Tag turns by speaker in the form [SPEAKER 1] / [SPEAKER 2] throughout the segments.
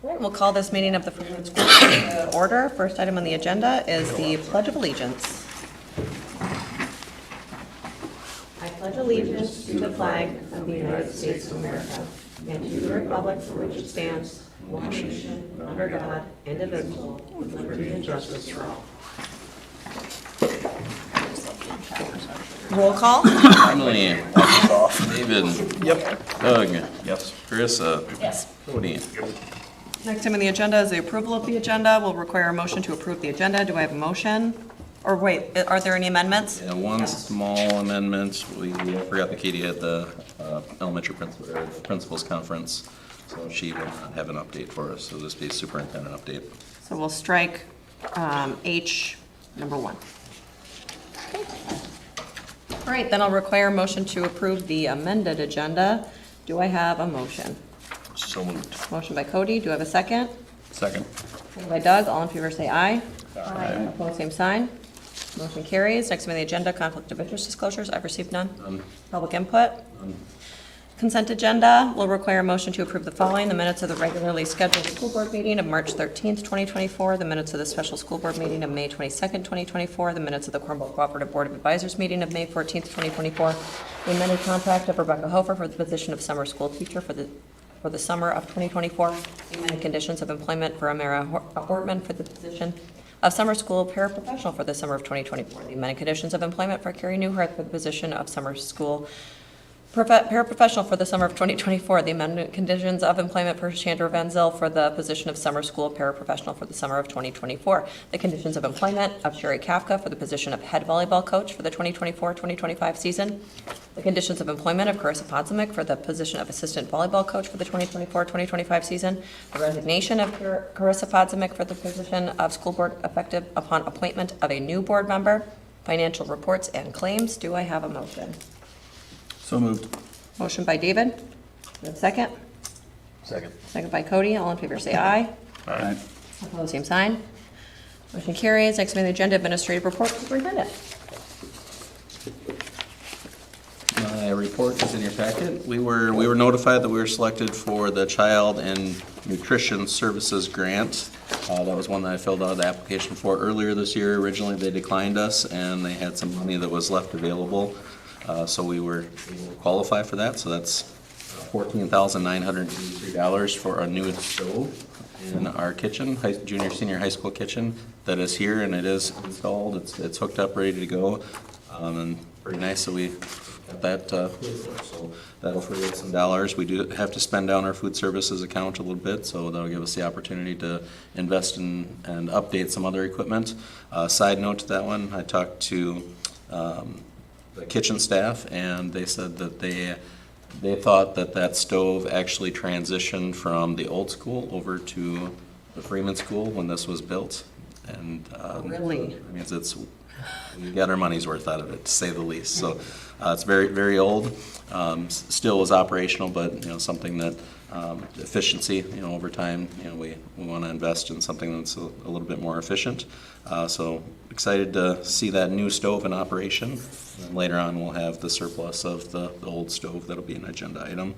[SPEAKER 1] All right, we'll call this meeting of the Freeman School to order. First item on the agenda is the Pledge of Allegiance. I pledge allegiance to the flag of the United States of America and to the republic for which it stands, one nation, under God, indivisible, with liberty and justice for all. Roll call.
[SPEAKER 2] Emily. David.
[SPEAKER 3] Yep.
[SPEAKER 2] Doug.
[SPEAKER 3] Yes.
[SPEAKER 2] Carissa.
[SPEAKER 1] Yes.
[SPEAKER 2] Cody.
[SPEAKER 1] Next item on the agenda is the approval of the agenda. We'll require a motion to approve the agenda. Do I have a motion? Or wait, are there any amendments?
[SPEAKER 2] Yeah, one small amendment. We forgot that Katie had the elementary principals conference, so she will not have an update for us. So this will be a superintendent update.
[SPEAKER 1] So we'll strike H number 1. All right, then I'll require a motion to approve the amended agenda. Do I have a motion?
[SPEAKER 2] So moved.
[SPEAKER 1] Motion by Cody. Do I have a second?
[SPEAKER 2] Second.
[SPEAKER 1] Second by Doug. All in favor say aye. Aye. Opposed, same sign. Motion carries. Next on the agenda, conflict of interest disclosures. I've received none.
[SPEAKER 2] None.
[SPEAKER 1] Public input.
[SPEAKER 2] None.
[SPEAKER 1] Consent agenda will require a motion to approve the following: the minutes of the regularly scheduled school board meeting of March 13th, 2024, the minutes of the special school board meeting of May 22nd, 2024, the minutes of the Cornwall Cooperative Board of Advisors meeting of May 14th, 2024, the amended contract of Rebecca Hofer for the position of summer school teacher for the summer of 2024, the amended conditions of employment for Amara Hortman for the position of summer school paraprofessional for the summer of 2024, the amended conditions of employment for Carrie Newhart for the position of summer school paraprofessional for the summer of 2024, the amendment conditions of employment for Chandra Van Zyl for the position of summer school paraprofessional for the summer of 2024, the conditions of employment of Sherry Kafka for the position of head volleyball coach for the 2024-2025 season, the conditions of employment of Carissa Podzimic for the position of assistant volleyball coach for the 2024-2025 season, the resignation of Carissa Podzimic for the position of school board effective upon appointment of a new board member, financial reports and claims. Do I have a motion?
[SPEAKER 3] So moved.
[SPEAKER 1] Motion by David. Do we have a second?
[SPEAKER 3] Second.
[SPEAKER 1] Second by Cody. All in favor say aye.
[SPEAKER 3] Aye.
[SPEAKER 1] Opposed, same sign. Motion carries. Next on the agenda, administrative report, superintendent.
[SPEAKER 2] My report is in your packet. We were notified that we were selected for the Child and Nutrition Services Grant. That was one that I filled out the application for earlier this year. Originally, they declined us, and they had some money that was left available. So we were able to qualify for that. So that's $14,983 for a new stove in our kitchen, junior, senior high school kitchen that is here, and it is installed. It's hooked up, ready to go, and pretty nice. So we got that. So that'll free up some dollars. We do have to spend down our food services account a little bit, so that'll give us the opportunity to invest in and update some other equipment. Side note to that one, I talked to the kitchen staff, and they said that they thought that stove actually transitioned from the old school over to the Freeman School when this was built. And
[SPEAKER 1] Really?
[SPEAKER 2] that means we got our money's worth out of it, to say the least. So it's very, very old. Still is operational, but something that efficiency, over time, we want to invest in something that's a little bit more efficient. So excited to see that new stove in operation. And later on, we'll have the surplus of the old stove. That'll be an agenda item.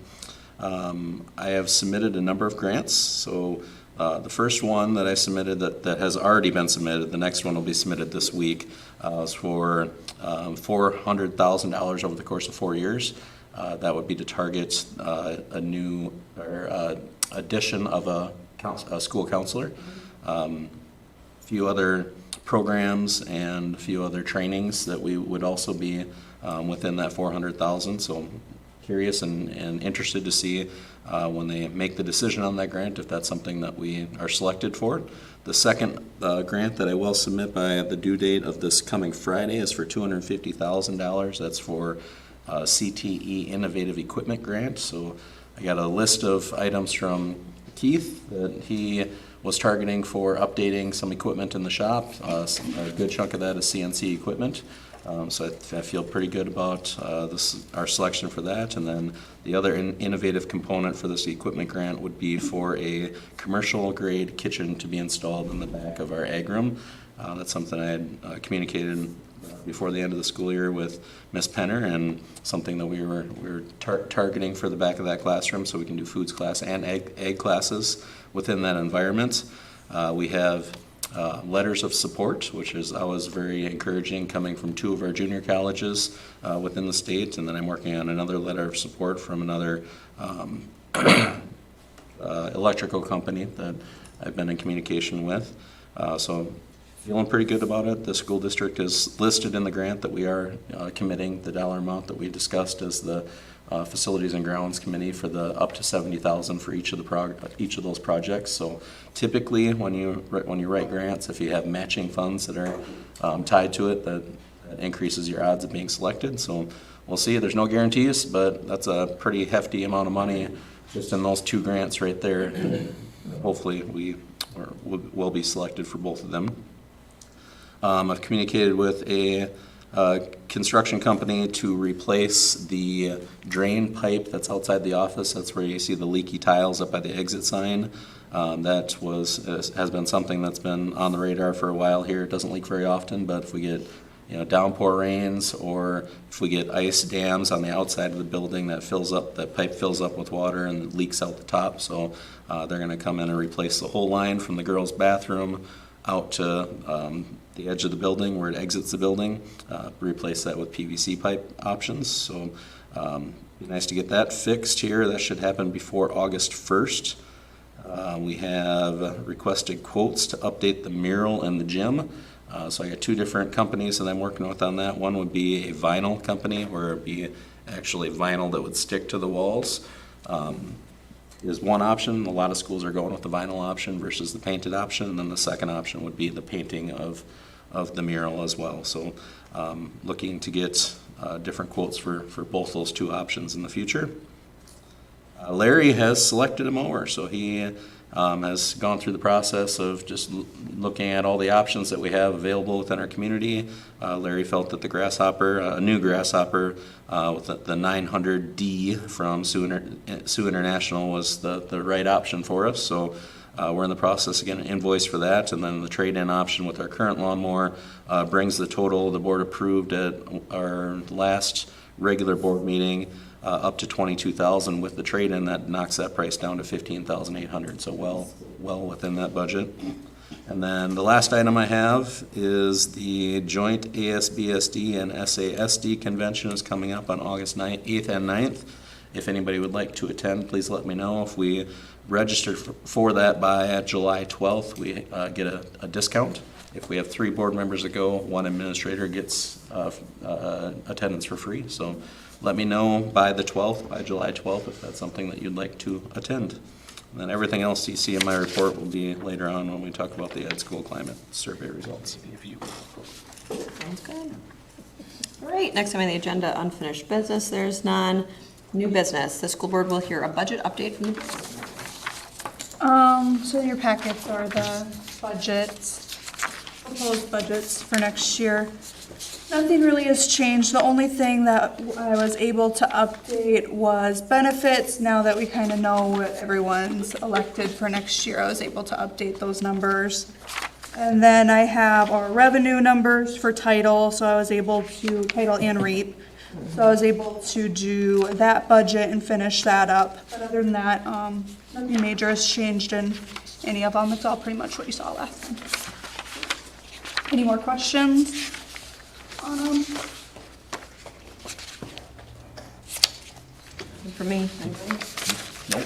[SPEAKER 2] I have submitted a number of grants. So the first one that I submitted that has already been submitted, the next one will be submitted this week, is for $400,000 over the course of 4 years. That would be to target a new addition of a school counselor. A few other programs and a few other trainings that we would also be within that $400,000. So I'm curious and interested to see when they make the decision on that grant, if that's something that we are selected for. The second grant that I will submit by the due date of this coming Friday is for $250,000. That's for CTE Innovative Equipment Grant. So I got a list of items from Keith that he was targeting for updating some equipment in the shop. A good chunk of that is CNC equipment. So I feel pretty good about our selection for that. And then the other innovative component for this equipment grant would be for a commercial grade kitchen to be installed in the back of our ag room. That's something I had communicated before the end of the school year with Miss Penner, and something that we were targeting for the back of that classroom, so we can do foods class and ag classes within that environment. We have letters of support, which is always very encouraging, coming from 2 of our junior colleges within the state, and then I'm working on another letter of support from another electrical company that I've been in communication with. So feeling pretty good about it. The school district is listed in the grant that we are committing the dollar amount that we discussed as the Facilities and Grounds Committee for the up to $70,000 for each of those projects. So typically, when you write grants, if you have matching funds that are tied to it, that increases your odds of being selected. So we'll see. There's no guarantees, but that's a pretty hefty amount of money just in those 2 grants right there. Hopefully, we'll be selected for both of them. I've communicated with a construction company to replace the drain pipe that's outside the office. That's where you see the leaky tiles up by the exit sign. That has been something that's been on the radar for a while here. It doesn't leak very often, but if we get downpour rains, or if we get ice dams on the outside of the building, that pipe fills up with water and leaks out the top. So they're going to come in and replace the whole line from the girls' bathroom out to the edge of the building where it exits the building, replace that with PVC pipe options. So be nice to get that fixed here. That should happen before August 1st. We have requested quotes to update the mural in the gym. So I got 2 different companies that I'm working with on that. One would be a vinyl company, where it'd be actually vinyl that would stick to the walls. Is one option. A lot of schools are going with the vinyl option versus the painted option. And then the second option would be the painting of the mural as well. So looking to get different quotes for both those 2 options in the future. Larry has selected a mower, so he has gone through the process of just looking at all the options that we have available within our community. Larry felt that the Grasshopper, a new Grasshopper with the 900D from Sioux International was the right option for us. So we're in the process of getting an invoice for that, and then the trade-in option with our current lawnmower brings the total the board approved at our last regular board meeting up to $22,000 with the trade-in. That knocks that price down to $15,800, so well within that budget. And then the last item I have is the joint ASBSD and SASD convention is coming up on August 8th and 9th. If anybody would like to attend, please let me know. If we register for that by July 12th, we get a discount. If we have 3 board members that go, 1 administrator gets attendance for free. So let me know by July 12th, if that's something that you'd like to attend. And then everything else you see in my report will be later on when we talk about the Ed School Climate Survey results.
[SPEAKER 1] Sounds good. All right, next item on the agenda, unfinished business. There's none. New business. The school board will hear a budget update from the board.
[SPEAKER 4] So in your packets are the budgets, proposed budgets for next year. Nothing really has changed. The only thing that I was able to update was benefits. Now that we kind of know what everyone's elected for next year, I was able to update those numbers. And then I have our revenue numbers for title, so I was able to, title and REAP. So I was able to do that budget and finish that up. But other than that, nothing major has changed in any of them. It's all pretty much what you saw last time. Any more questions on them?
[SPEAKER 1] For me.
[SPEAKER 2] Nope.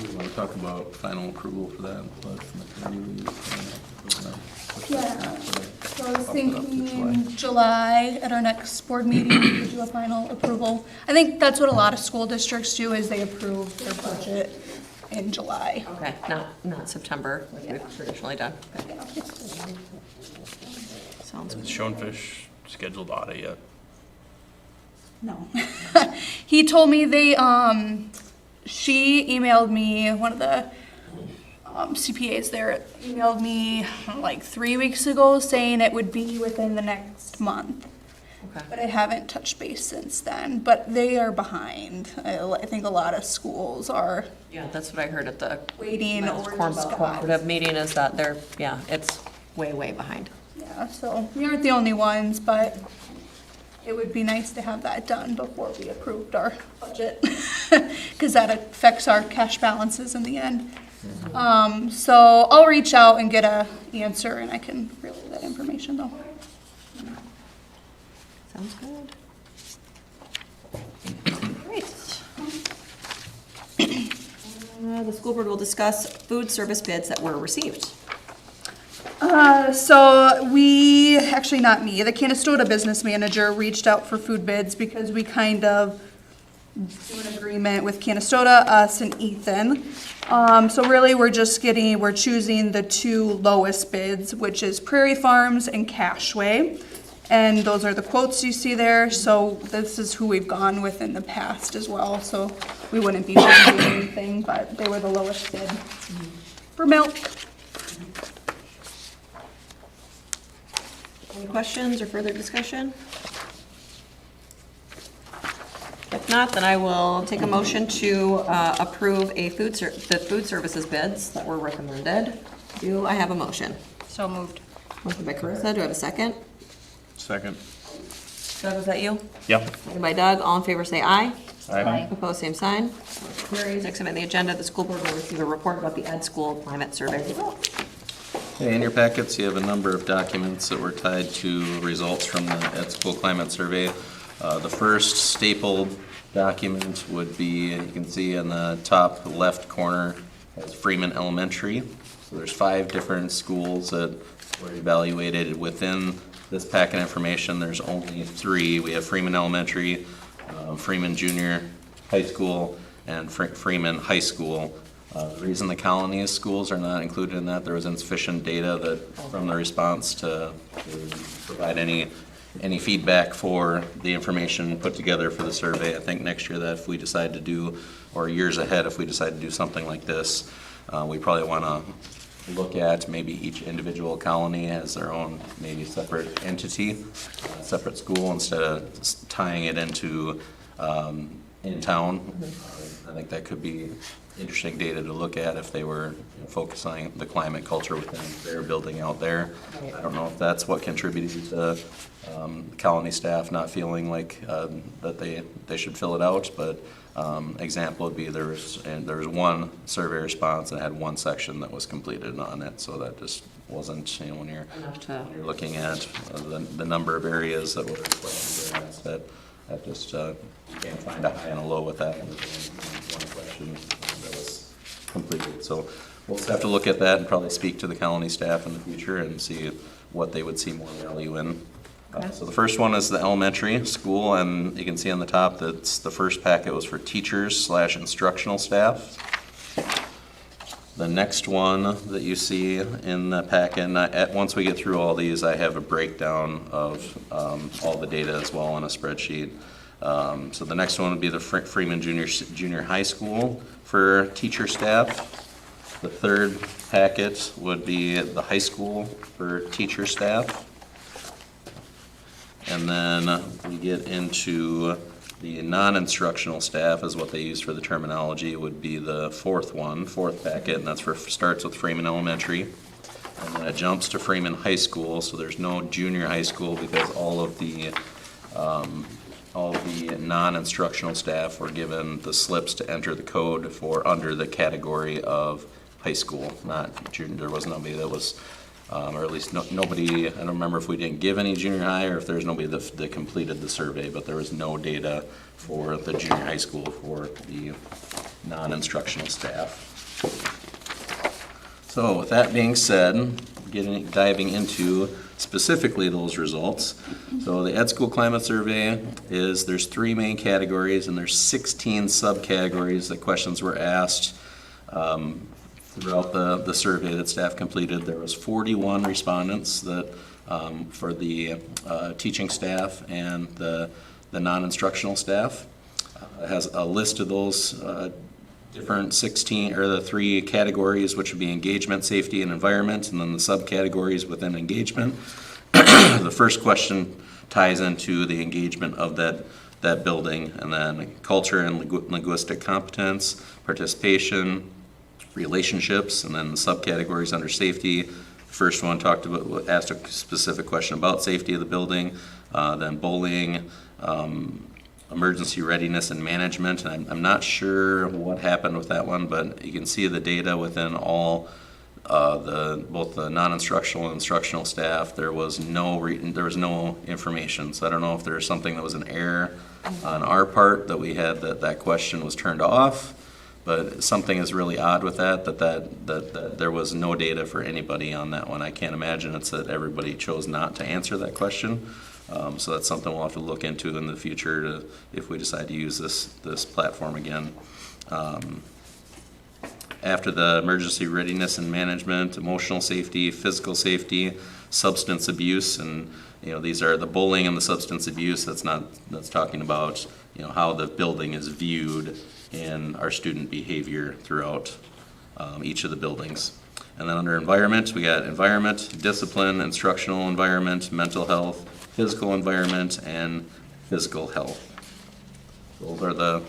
[SPEAKER 2] We want to talk about final approval for that.
[SPEAKER 4] Yeah, so I was thinking July at our next board meeting, we could do a final approval. I think that's what a lot of school districts do, is they approve their budget in July.
[SPEAKER 1] Okay, not September, like we've traditionally done. Okay. Sounds
[SPEAKER 3] Is
[SPEAKER 1] good.
[SPEAKER 3] Schoenfish scheduled audit yet?
[SPEAKER 4] No. He told me she emailed me, one of the CPAs there emailed me like 3 weeks ago saying it would be within the next month.
[SPEAKER 1] Okay.
[SPEAKER 4] But I haven't touched base since then, but they are behind. I think a lot of schools are
[SPEAKER 1] Yeah, that's what I heard at the
[SPEAKER 4] waiting or
[SPEAKER 1] Cornwall
[SPEAKER 4] just got.
[SPEAKER 1] cooperative meeting, is that it's way behind.
[SPEAKER 4] Yeah, so we aren't the only ones, but it would be nice to have that done before we approved our budget, because that affects our cash balances in the end. So I'll reach out and get a answer, and I can relay that information though.
[SPEAKER 1] Sounds good. Great. The school board will discuss food service bids that were received.
[SPEAKER 4] So we, actually not me, the Canastota business manager reached out for food bids because we kind of do an agreement with Canastota, us and Ethan. So really we're choosing the two lowest bids, which is Prairie Farms and Cashway. And those are the quotes you see there. So this is who we've gone with in the past as well. So we wouldn't be changing anything, but they were the lowest bid for milk.
[SPEAKER 1] Any questions or further discussion? If not, then I will take a motion to approve the food services bids that were recommended. Do I have a motion?
[SPEAKER 5] So moved.
[SPEAKER 1] Motion by Carissa, do I have a second?
[SPEAKER 3] Second.
[SPEAKER 1] Doug, was that you?
[SPEAKER 3] Yep.
[SPEAKER 1] Second by Doug, all in favor say aye.
[SPEAKER 3] Aye.
[SPEAKER 1] Opposed, same sign. Motion carries. Next item on the agenda, the school board will receive a report about the Ed School Climate Survey results.
[SPEAKER 2] Okay, in your packets, you have a number of documents that were tied to results from the Ed School Climate Survey. The first stapled document would be, you can see in the top left corner, that's Freeman Elementary. So there's 5 different schools that were evaluated within this packet information. There's only 3. We have Freeman Elementary, Freeman Junior High School, and Freeman High School. The reason the colony schools are not included in that, there was insufficient data that from the response to provide any feedback for the information put together for the survey. I think next year that if we decide to do, or years ahead if we decide to do something like this, we probably want to look at maybe each individual colony as their own maybe separate entity, separate school, instead of tying it into in town. I think that could be interesting data to look at if they were focusing the climate culture within their building out there. I don't know if that's what contributed to colony staff not feeling like that they should fill it out, but example would be there was one survey response and had one section that was completed on it, so that just wasn't, when you're looking at the number of areas that were questioned, that just you can't find a high and a low with that one question that was completed. So we'll just have to look at that and probably speak to the colony staff in the future and see what they would see more value in. So the first one is the elementary school, and you can see on the top that the first packet was for teachers / instructional staff. The next one that you see in the packet, and once we get through all these, I have a breakdown of all the data as well on a spreadsheet. So the next one would be the Freeman Junior High School for teacher staff. The third packet would be the high school for teacher staff. And then we get into the non-instructional staff, is what they use for the terminology, would be the fourth packet, and that's starts with Freeman Elementary. And then it jumps to Freeman High School, so there's no junior high school because all of the non-instructional staff were given the slips to enter the code for under the category of high school, not junior. There was nobody that was, or at least nobody, I don't remember if we didn't give any junior high or if there's nobody that completed the survey, but there was no data for the junior high school for the non-instructional staff. So with that being said, diving into specifically those results. So the Ed School Climate Survey there's 3 main categories and there's 16 subcategories that questions were asked. Throughout the survey that staff completed, there was 41 respondents that for the teaching staff and the non-instructional staff. It has a list of those different 16 or the 3 categories, which would be engagement, safety, and environment, and then the subcategories within engagement. The first question ties into the engagement of that building, and then culture and linguistic competence, participation, relationships, and then the subcategories under safety, First one asked a specific question about safety of the building, then bullying, emergency readiness and management. And I'm not sure what happened with that one, but you can see the data within all both the non-instructional and instructional staff. There was no information. So I don't know if there's something that was an error on our part that we had that question was turned off. But something is really odd with that there was no data for anybody on that one. I can't imagine it's that everybody chose not to answer that question. So that's something we'll have to look into in the future if we decide to use this platform again. After the emergency readiness and management, emotional safety, physical safety, substance abuse, and these are the bullying and the substance abuse. That's talking about how the building is viewed in our student behavior throughout each of the buildings. And then under environment, we got environment, discipline, instructional environment, mental health, physical environment, and physical health. Those are the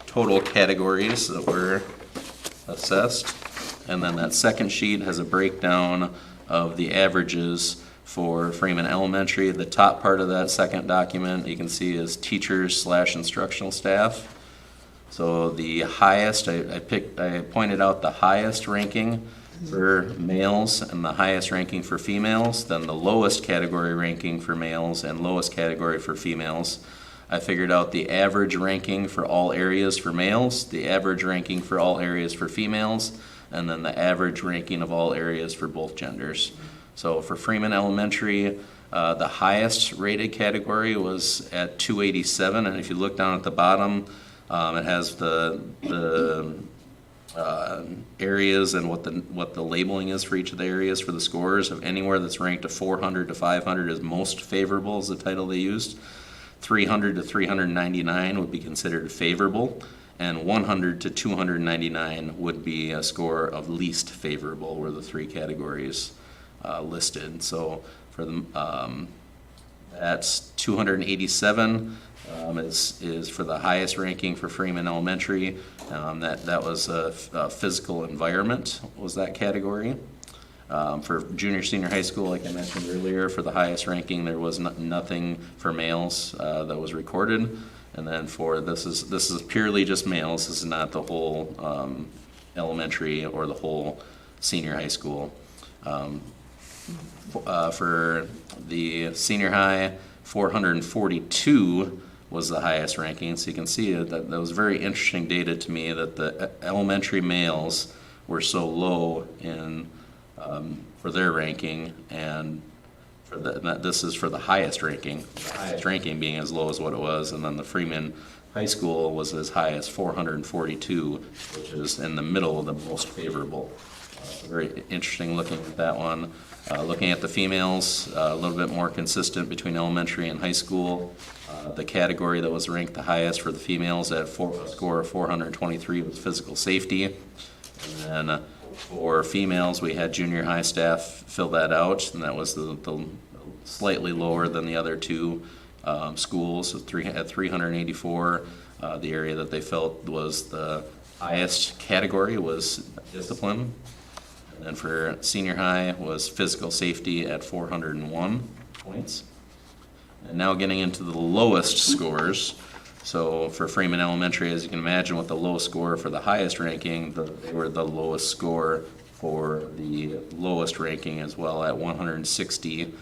[SPEAKER 2] total categories that were assessed. And then that second sheet has a breakdown of the averages for Freeman Elementary. The top part of that second document you can see is teachers/instructional staff. So the highest, I pointed out the highest ranking for males and the highest ranking for females, then the lowest category ranking for males and lowest category for females. I figured out the average ranking for all areas for males, the average ranking for all areas for females, and then the average ranking of all areas for both genders. So for Freeman Elementary, the highest rated category was at 287, and if you look down at the bottom, it has the areas and what the labeling is for each of the areas for the scores. Of anywhere that's ranked a 400 to 500 is most favorable is the title they used. 300 to 399 would be considered favorable, and 100 to 299 would be a score of least favorable, were the three categories listed. So for the that's 287 is for the highest ranking for Freeman Elementary. That was physical environment was that category. For junior, senior high school, like I mentioned earlier, for the highest ranking, there was nothing for males that was recorded. And then for this is purely just males. This is not the whole elementary or the whole senior high school. For the senior high, 442 was the highest ranking. So you can see that was very interesting data to me that the elementary males were so low in for their ranking, and this is for the highest ranking. The highest ranking being as low as what it was, and then the Freeman High School was as high as 442, which is in the middle of the most favorable. Very interesting looking at that one. Looking at the females, a little bit more consistent between elementary and high school. The category that was ranked the highest for the females at a score of 423 was physical safety. And then for females, we had junior high staff fill that out, and that was the slightly lower than the other two schools at 384. The area that they felt was the highest category was discipline. And then for senior high was physical safety at 401 points. And now getting into the lowest scores. So for Freeman Elementary, as you can imagine, with the low score for the highest ranking, they were the lowest score for the lowest ranking as well at 160,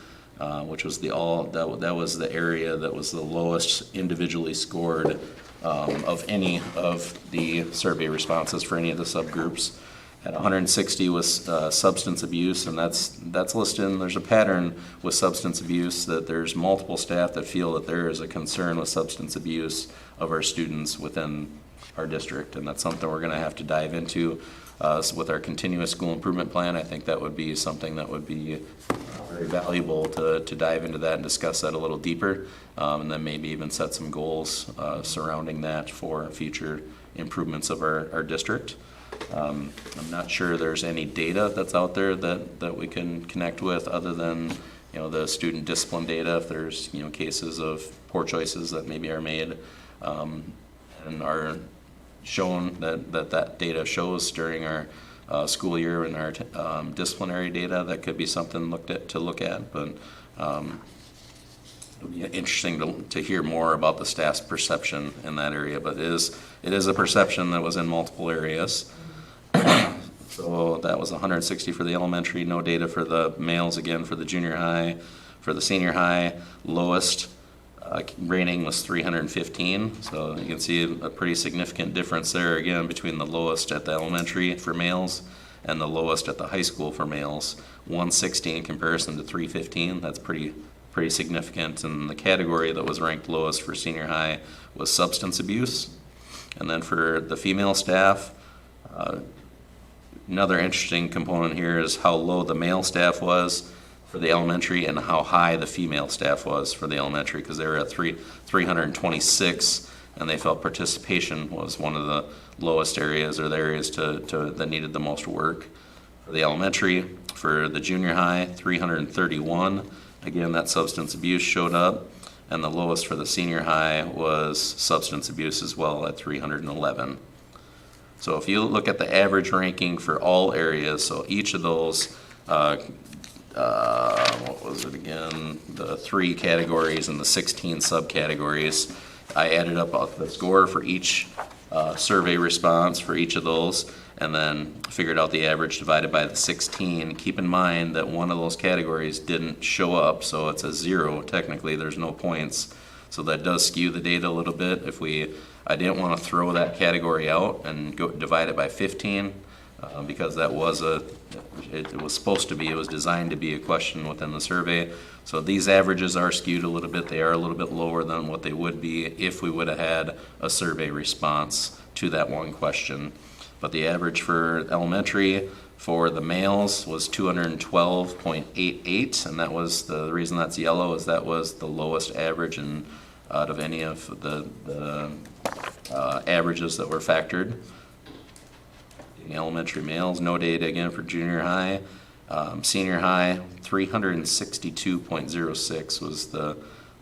[SPEAKER 2] which was that was the area that was the lowest individually scored of any of the survey responses for any of the subgroups. At 160 was substance abuse, and that's listed. And there's a pattern with substance abuse that there's multiple staff that feel that there is a concern with substance abuse of our students within our district, and that's something we're going to have to dive into with our continuous school improvement plan. I think that would be something that would be very valuable to dive into that and discuss that a little deeper, and then maybe even set some goals surrounding that for future improvements of our district. I'm not sure there's any data that's out there that we can connect with other than the student discipline data. If there's cases of poor choices that maybe are made and are shown that data shows during our school year in our disciplinary data. That could be something to look at, but it'll be interesting to hear more about the staff's perception in that area. But it is a perception that was in multiple areas. So that was 160 for the elementary, no data for the males, again for the junior high. For the senior high, lowest rating was 315, so you can see a pretty significant difference there again between the lowest at the elementary for males and the lowest at the high school for males. 160 in comparison to 315, that's pretty significant. And the category that was ranked lowest for senior high was substance abuse. And then for the female staff, another interesting component here is how low the male staff was for the elementary and how high the female staff was for the elementary, because they were at 326, and they felt participation was one of the lowest areas, or the areas that needed the most work. For the elementary, for the junior high, 331. Again, that substance abuse showed up, and the lowest for the senior high was substance abuse as well at 311. So if you look at the average ranking for all areas, so each of those what was it again? The 3 categories and the 16 subcategories. I added up the score for each survey response for each of those, and then figured out the average divided by the 16. Keep in mind that one of those categories didn't show up, so it's a 0. Technically, there's no points. So that does skew the data a little bit. I didn't want to throw that category out and go divide it by 15. Because that was it was supposed to be, it was designed to be a question within the survey. So these averages are skewed a little bit. They are a little bit lower than what they would be if we would have had a survey response to that one question. But the average for elementary for the males was 212.88, and that was the reason that's yellow is that was the lowest average out of any of the averages that were factored. Elementary males, no data again for junior high. Senior high, 362.06 was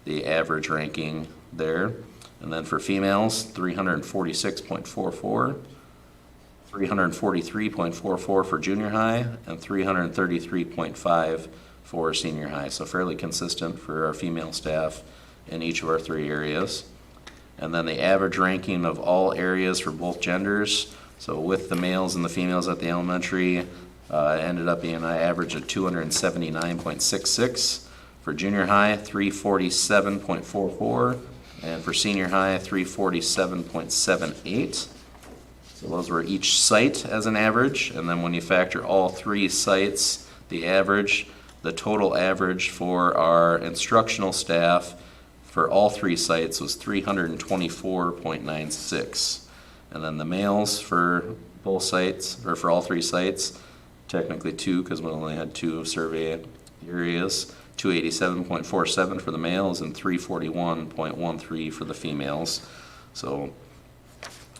[SPEAKER 2] the average ranking there. And then for females, 346.44, 343.44 for junior high, and 333.5 for senior high. So fairly consistent for our female staff in each of our 3 areas. And then the average ranking of all areas for both genders. So with the males and the females at the elementary, it ended up being an average of 279.66. For junior high, 347.44. And for senior high, 347.78. So those were each site as an average. And then when you factor all 3 sites, the total average for our instructional staff for all 3 sites was 324.96. And then the males for both sites, or for all 3 sites, technically 2 because we only had 2 survey areas, 287.47 for the males and 341.13 for the females. So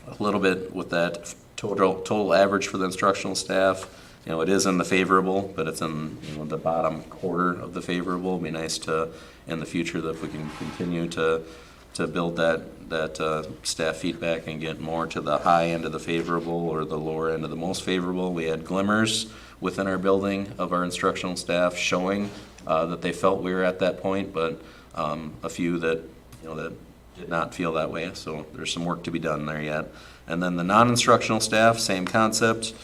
[SPEAKER 2] a little bit with that total average for the instructional staff. It is in the favorable, but it's in the bottom quarter of the favorable. It'd be nice to, in the future, that if we can continue to build that staff feedback and get more to the high end of the favorable or the lower end of the most favorable. We had glimmers within our building of our instructional staff showing that they felt we were at that point, but a few that that did not feel that way. So there's some work to be done there yet. And then the non-instructional staff, same concept.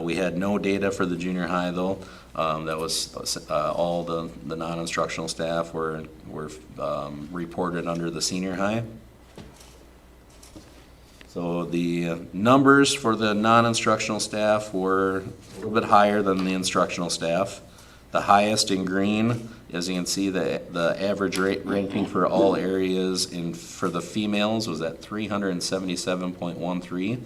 [SPEAKER 2] We had no data for the junior high though. That was all the non-instructional staff were reported under the senior high. So the numbers for the non-instructional staff were a little bit higher than the instructional staff. The highest in green, as you can see, the average ranking for all areas for the females was at 377.13,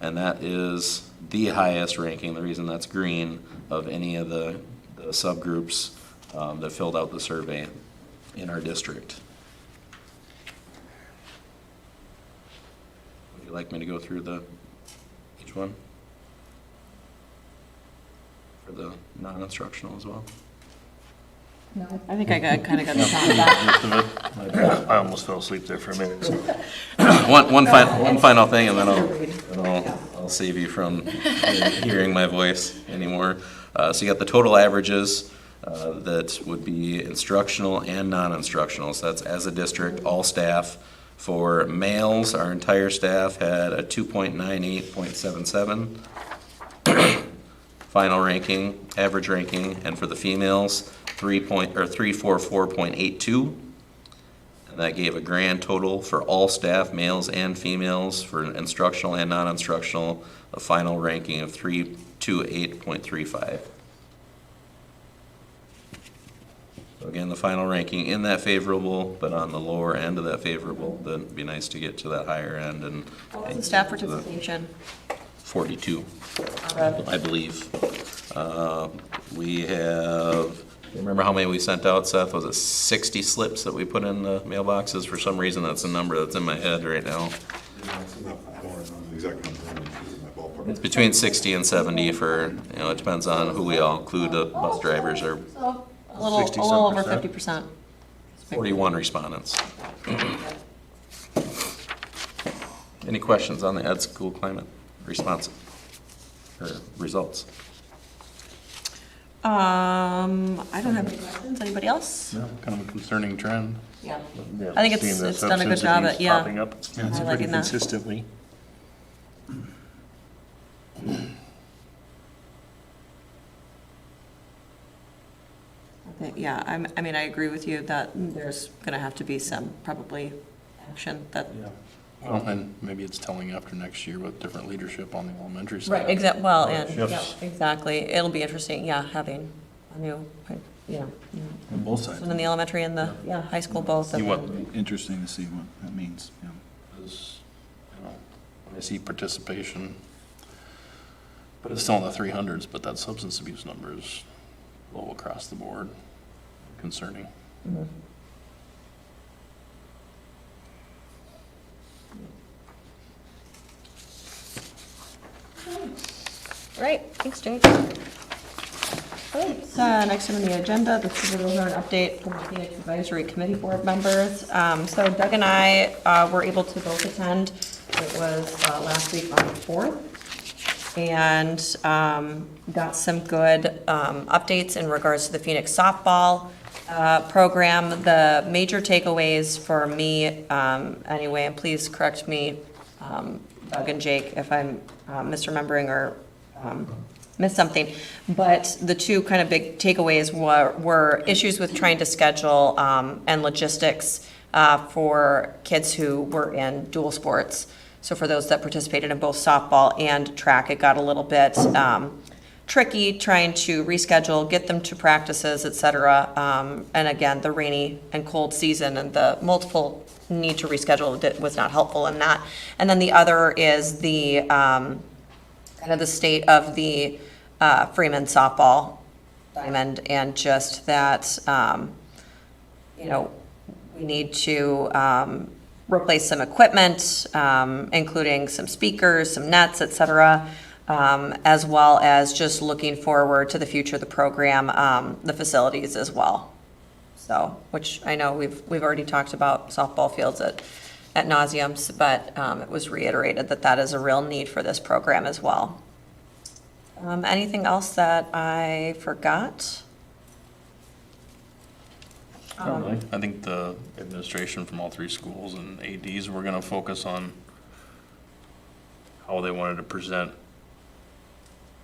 [SPEAKER 2] and that is the highest ranking, the reason that's green, of any of the subgroups that filled out the survey in our district. Would you like me to go through each one? For the non-instructional as well?
[SPEAKER 1] No, I think I kind of got the sound of that.
[SPEAKER 3] Most of it. I almost fell asleep there for a minute. So.
[SPEAKER 2] One final thing, and then I'll save you from hearing my voice anymore. So you got the total averages that would be instructional and non-instructional. So that's as a district, all staff. For males, our entire staff had a 2.98.77 final ranking, average ranking, and for the females, 344.82. And that gave a grand total for all staff, males and females, for instructional and non-instructional, a final ranking of 328.35. So again, the final ranking in that favorable, but on the lower end of that favorable. Then it'd be nice to get to that higher end and.
[SPEAKER 1] What was the staff participation?
[SPEAKER 2] 42, I believe. We have, remember how many we sent out, Seth? Was it 60 slips that we put in the mailboxes? For some reason, that's a number that's in my head right now. It's between 60 and 70 for, it depends on who we all include. The bus drivers are
[SPEAKER 1] So, a little over 50%.
[SPEAKER 2] 41 respondents. Any questions on the ed school climate response or results?
[SPEAKER 1] I don't have any questions. Anybody else?
[SPEAKER 3] Yeah, kind of a concerning trend.
[SPEAKER 1] Yeah.
[SPEAKER 3] Yeah,
[SPEAKER 1] I think
[SPEAKER 3] seeing the
[SPEAKER 1] it's done a good job at,
[SPEAKER 3] subsidies
[SPEAKER 1] yeah.
[SPEAKER 3] popping up.
[SPEAKER 1] Yeah, it's
[SPEAKER 3] Pretty
[SPEAKER 1] pretty that.
[SPEAKER 3] consistently.
[SPEAKER 1] Yeah, I mean, I agree with you that there's gonna have to be some probably action that.
[SPEAKER 3] Yeah. Well, and maybe it's telling after next year with different leadership on the elementary side.
[SPEAKER 1] Right, well, and,
[SPEAKER 3] Shifts.
[SPEAKER 1] yeah, exactly. It'll be interesting, yeah, having a new,
[SPEAKER 5] On both sides.
[SPEAKER 1] one in the elementary and the, high school both.
[SPEAKER 3] See
[SPEAKER 1] and
[SPEAKER 3] what,
[SPEAKER 1] then-
[SPEAKER 5] Interesting to see what that means, yeah.
[SPEAKER 3] is, when I see participation, but it's still in the 300s, but that substance abuse number is low across the board, concerning.
[SPEAKER 1] Mhm. Right, thanks, Jake. Next on the agenda, the supervisor update from the Phoenix Advisory Committee Board members. So Doug and I were able to both attend. It was last week on the 4th. And got some good updates in regards to the Phoenix softball program. The major takeaways for me, anyway, and please correct me, Doug and Jake, if I'm misremembering or missed something, but the two kind of big takeaways were issues with trying to schedule and logistics for kids who were in dual sports. So for those that participated in both softball and track, it got a little bit tricky trying to reschedule, get them to practices, et cetera. And again, the rainy and cold season and the multiple need to reschedule was not helpful in that. And then the other is the kind of the state of the Freeman softball diamond, and just that, we need to replace some equipment, including some speakers, some nets, et cetera, as well as just looking forward to the future of the program, the facilities as well. So, which I know we've already talked about softball fields at nauseums, but it was reiterated that that is a real need for this program as well. Anything else that I forgot?
[SPEAKER 3] I think the administration from all three schools and ADs were gonna focus on how they wanted to present,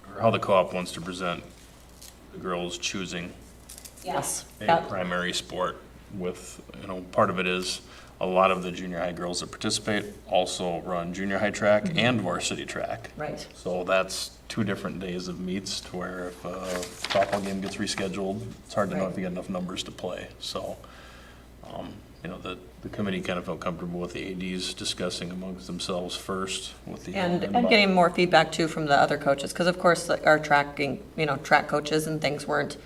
[SPEAKER 3] or how the co-op wants to present the girls choosing
[SPEAKER 1] Yes.
[SPEAKER 3] a primary sport with, part of it is a lot of the junior high girls that participate also run junior high track and varsity track.
[SPEAKER 1] Right.
[SPEAKER 3] So that's 2 different days of meets to where if a softball game gets rescheduled, it's hard to know if you get enough numbers to play. So, the committee kind of felt comfortable with the ADs discussing amongst themselves first with the.
[SPEAKER 1] And getting more feedback too from the other coaches, because of course our track coaches and things weren't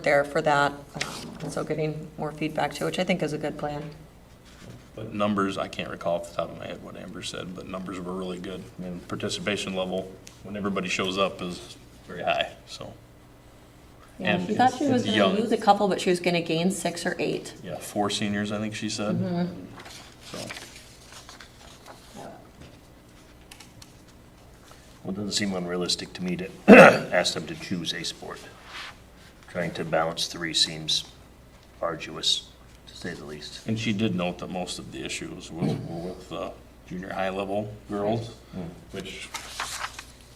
[SPEAKER 1] there for that. So getting more feedback too, which I think is a good plan.
[SPEAKER 3] But numbers, I can't recall off the top of my head what Amber said, but numbers were really good. I mean, participation level, when everybody shows up, is very high, so.
[SPEAKER 1] Yeah,
[SPEAKER 3] And
[SPEAKER 1] she thought she was
[SPEAKER 3] it's
[SPEAKER 1] gonna
[SPEAKER 3] young.
[SPEAKER 1] lose a couple, but she was gonna gain 6 or 8.
[SPEAKER 3] Yeah, 4 seniors, I think she said. So,
[SPEAKER 6] Well, it doesn't seem unrealistic to me to ask them to choose a sport. Trying to balance 3 seems arduous, to say the least.
[SPEAKER 3] and she did note that most of the issues were with the junior high level girls, which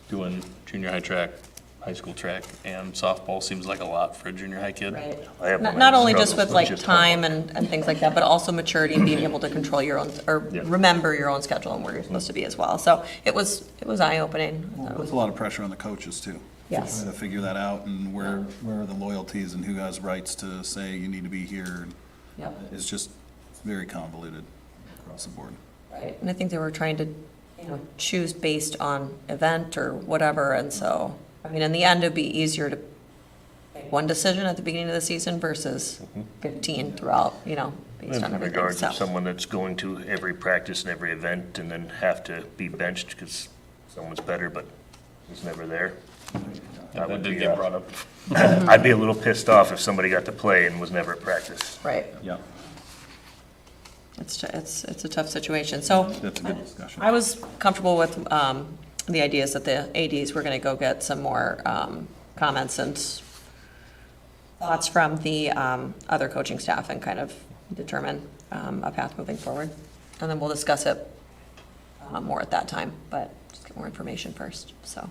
[SPEAKER 3] doing junior high track, high school track, and softball seems like a lot for a junior high kid.
[SPEAKER 1] Right.
[SPEAKER 6] I have
[SPEAKER 1] Not
[SPEAKER 6] my
[SPEAKER 1] not only just
[SPEAKER 6] struggles
[SPEAKER 1] with like
[SPEAKER 6] just
[SPEAKER 1] time
[SPEAKER 6] homework.
[SPEAKER 1] and things like that, but also maturity and being able to control your own, or
[SPEAKER 6] Yeah.
[SPEAKER 1] remember your own schedule and where you're supposed to be as well. So it was eye-opening.
[SPEAKER 5] Well, it puts a lot of pressure on the coaches too.
[SPEAKER 1] Yes.
[SPEAKER 5] Trying to figure that out and where are the loyalties and who has rights to say you need to be here.
[SPEAKER 1] Yep.
[SPEAKER 5] It's just very convoluted across the board.
[SPEAKER 1] Right, and I think they were trying to, choose based on event or whatever, and so, I mean, in the end, it'd be easier to make one decision at the beginning of the season versus 15 throughout, based
[SPEAKER 6] And
[SPEAKER 1] on
[SPEAKER 6] in
[SPEAKER 1] everything,
[SPEAKER 6] regards
[SPEAKER 1] so.
[SPEAKER 6] to someone that's going to every practice and every event and then have to be benched because someone's better, but he's never there.
[SPEAKER 3] That
[SPEAKER 6] would
[SPEAKER 3] did
[SPEAKER 6] be,
[SPEAKER 3] get brought up.
[SPEAKER 6] I'd be a little pissed off if somebody got to play and was never at practice.
[SPEAKER 1] Right,
[SPEAKER 5] Yeah.
[SPEAKER 1] it's a tough situation, so.
[SPEAKER 5] That's a good discussion.
[SPEAKER 1] I was comfortable with the ideas that the ADs were going to go get some more comments and thoughts from the other coaching staff and kind of determine a path moving forward. And then we'll discuss it more at that time, but just get more information first, so.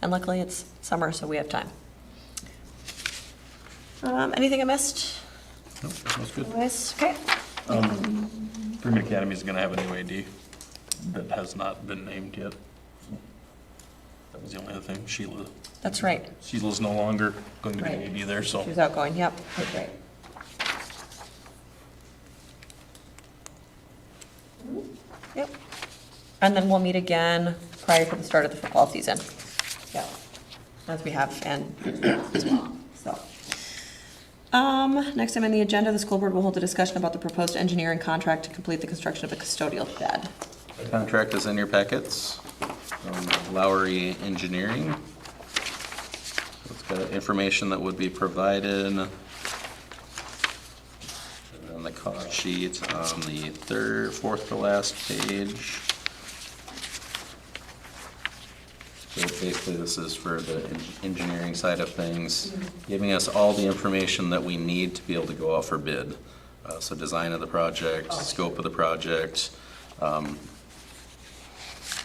[SPEAKER 1] And luckily, it's summer, so we have time. Anything I missed?
[SPEAKER 3] Nope, that's good.
[SPEAKER 1] Otherwise, okay.
[SPEAKER 3] Freeman Academy is gonna have a new AD that has not been named yet. That was the only other thing.
[SPEAKER 1] That's right.
[SPEAKER 3] Sheila's no longer going to be
[SPEAKER 1] Right.
[SPEAKER 3] AD there, so.
[SPEAKER 1] She was outgoing, yep, that's right. Yep. And then we'll meet again prior to the start of the football season. Yep. As we have, and as well, so. Next time on the agenda, the school board will hold a discussion about the proposed engineering contract to complete the construction of a custodial shed.
[SPEAKER 2] The contract is in your packets from Lowry Engineering. It's got information that would be provided on the cost sheet on the fourth to last page. So basically, this is for the engineering side of things, giving us all the information that we need to be able to go out for bid. So design of the project, scope of the project,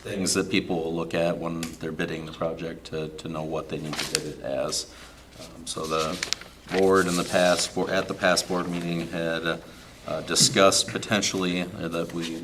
[SPEAKER 2] things that people will look at when they're bidding the project to know what they need to bid it as. So the board in the past, at the past board meeting had discussed potentially that we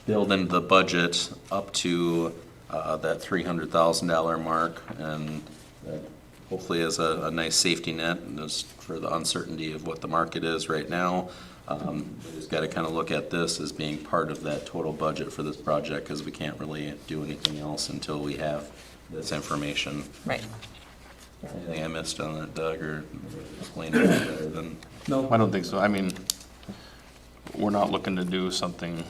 [SPEAKER 2] build into the budget up to that $300,000 mark, and that hopefully is a nice safety net, and just for the uncertainty of what the market is right now. We just got to kind of look at this as being part of that total budget for this project, because we can't really do anything else until we have this information.
[SPEAKER 1] Right.
[SPEAKER 2] Anything I missed on that, Doug, or explained it better than?
[SPEAKER 3] No, I don't think so. I mean, we're not looking to do something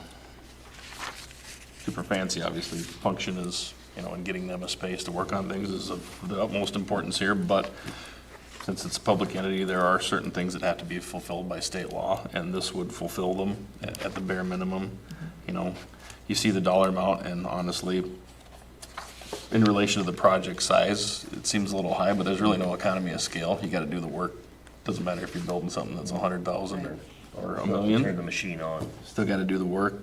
[SPEAKER 3] super fancy, obviously. Function is, and getting them a space to work on things is of the utmost importance here, but since it's a public entity, there are certain things that have to be fulfilled by state law, and this would fulfill them at the bare minimum. You see the dollar amount, and honestly, in relation to the project size, it seems a little high, but there's really no economy of scale. You gotta do the work. Doesn't matter if you're building something that's 100,000 or a million.
[SPEAKER 6] Turn the machine on.
[SPEAKER 3] Still gotta do the work.